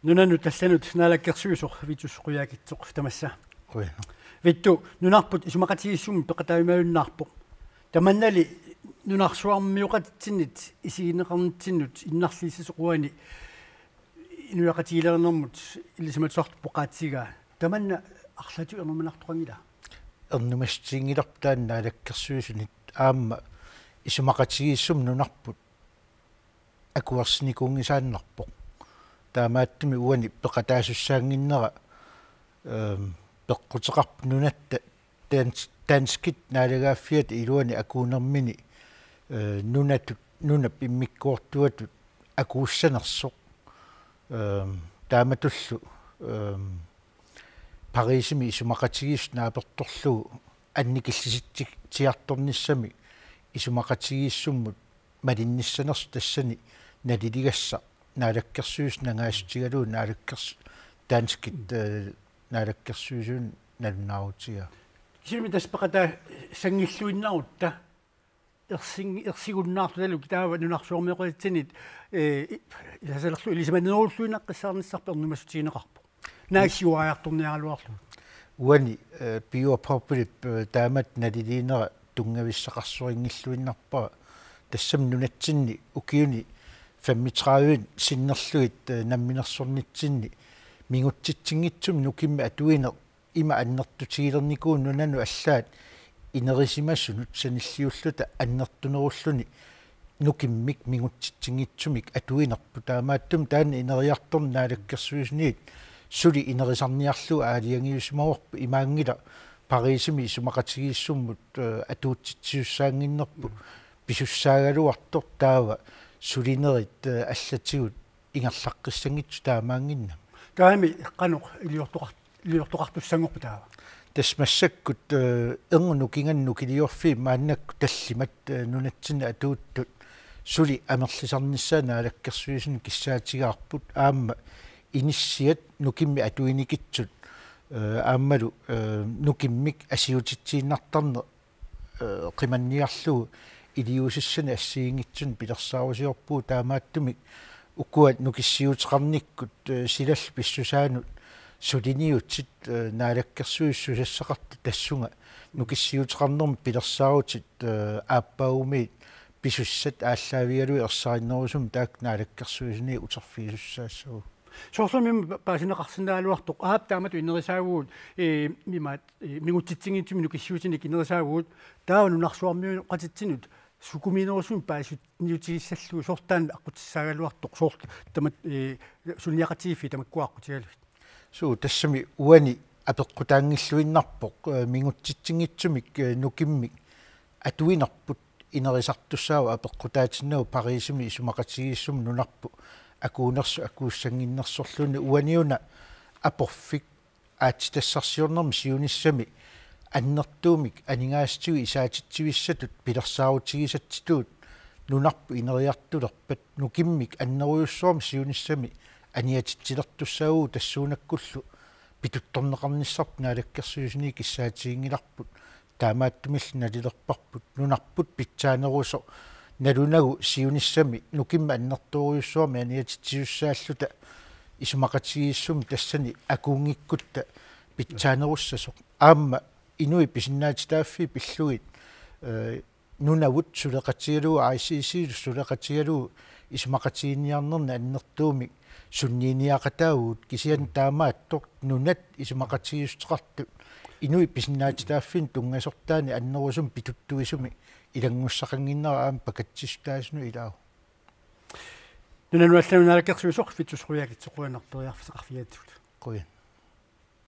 Nunannu tallanut naalakkersuusor vitusquyaakitsoq tamassa. Qui. Vittu nunarput isumaqatigissuum peqataimaayunnaarpo. Tamannali nunarsuarmiuqatinnit isigineqarnitsinnut innarliisisoquani inuaqatigilernermut illisamatsort poqaatsigaa. Tamanna арлату ернуманартуqangila. Ernumastiingilertaan naalakkersuusunit aamma isumaqatigissuum nunarput akuarsnikungisaannarpoq. Taamaattumi uani peqataasussaaങ്ങിnnera peqqutеqarp nunatta tanskit naalagaaffiat iluani akuunermini nunap immikkuortuatut akuussanersoq taamatullu Parisimi isumaqatigis naapertorlugu annikillisitsiartornissami isumaqatigissummut malinnissaners tassani naliligassaq naalakkersuus nangaasutigaluu naalakkers danskit naalakkersuusuun nalunnaarutiga Isimi taspeqata sangilluinnaarutta ersigunnaartutalu kitaava nunarsuormeeqalitsinit ilasalerlu ilisamaneerulluinaqqissaarnissarpa ernumassutiineqarpo naaksiuajartornialuarlu uani bioappropriate taamat naliliinera tungavissaqarsuringilluinnarpara тассам нунатсинни укиуни 35 синнерлуит намминерсорнитсинни мигутситсингитсум нукимма атуинер има аннертутигилерникуун нунану аллаат инерисимассунут саниллиуллута аннертунеруллуни нукиммик мигутситсингитсумик атуинерпу таамааттум таана инериарторн наалаккерсуисниит сули инерисарниарлу аалиангиусмаорпу имаангила парисими исумақатигииссуммут атуутситсиуссаангиннерпу писуссаагалуартор таава сулинерит аллатигут ингерлаққиссангитсу таамаангинна таами эққанеқ илиортоқартуссангорпу таава тасмассаккут эрнуну кинганну килиорфи мааннакку таллимат нунатсина атууттут сули амерлисарниссаа наалаккерсуисин киссаатигаарпут аама иниссиат нукимми атуиникитсут ааммалу нукиммик асиутитсииннартарне қиманниарлугу илиусиссани ассиингитсун пилерсаарусиорпуу таамааттумик уккуат нукиссиутеқарниккут силал писсусаанут сулиниутсит наалаккерсуиссусассақарту тассунга нукиссиутеқарнерми пилерсаарутит ааппаагумиит писуссат ааллаавигалуи ерсаариннерусум таак наалаккерсуисни утерфиисуссаассагу соорсумим паасинеқарсинаалуартоқ аап таамату инерисаагуут мимаат мигутситсингитсуми нукиссиутиник инерисаагуут тааванунарсуармиу qatitsinut сукуминерусум паасут ниутигиссаллугу сортаан аққутиссаагалуартоқ соорт тамат сулниақатигиффи тамаккуаққутигалу суу тассами уани апеққутаангиллуиннарпоқ мигутситсингитсумик нукиммик атуинарпут инерисартуссаава апеққутаатиннау парисими исумақатигииссум нунарпу акуунерсу акууссангиннерсорлуни уаниуна апорфик аатитассарсиорнерми сиуниссами аннертуумик анигаастиги исаатитсивиссатут пилерсаарутигисатситуут нунарпу инериартулерпат нукиммик аннеруйуссуарми сиуниссами аниатитсилертуссаагуу тассуунаккуллу питутторнеқарниссарпу наалаккерсуисини киссаатигингиларпут таамааттумилл налилерпарпут нунарпут питсаанерусо налунагу сиуниссами нукимма аннерторуйуссуарми аниатитсиуссааллута исумақатигииссум тассани акуунгиккутта питсаанеруссасоқ аама инуи писиннаатитааффи пиллугит нунавут сулеқатигалуу ICC сулеқатигалуу исумақатигинниарнерна аннертуумик суннииниақатаагуут кисиан таамааттоқ нунат исумақатигиустеқартут инуи писиннаатитааффин тунгасортаани аннерусум питуттуисуми илангуссақангиннера аам пакатсистаасну илау нунануалланунаалаккерсуисоқ фитсусқуяакитсоқуанарпериарфисеқарфиатсут қуя